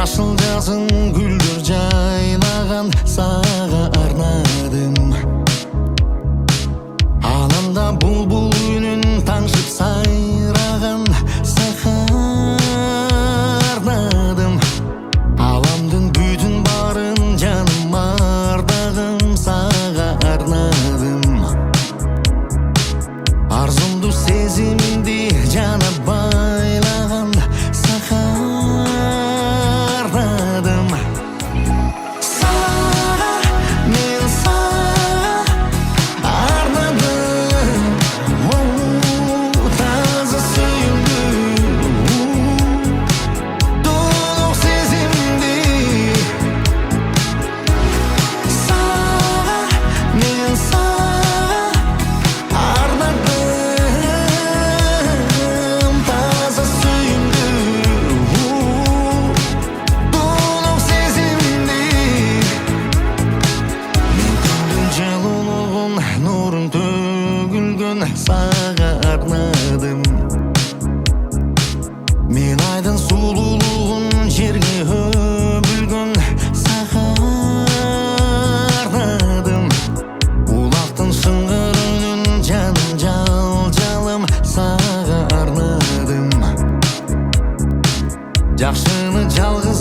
Жашыл жазың гүлдер жайлаған саға арнадым. Алаңда бұлбұл үнін таңшып сайраған саға арнадым. Аламдың бүтін барын жаным ардағым саға арнадым. Арзумду сезімді жана байлаған саға арнадым. Саға, мен саға арнадым. Таза сүйімді, толық сезімді. Саға, мен саға арнадым. Таза сүйімді, толық сезімді. Мен күндің жылулығын, нұрын төгілген саға арнадым. Мен айдың сұлулығын жерге өбілген саға арнадым. Улақтың шыңғыр үнін жаным жал-жалым саға арнадым. Жақшыны жалғыз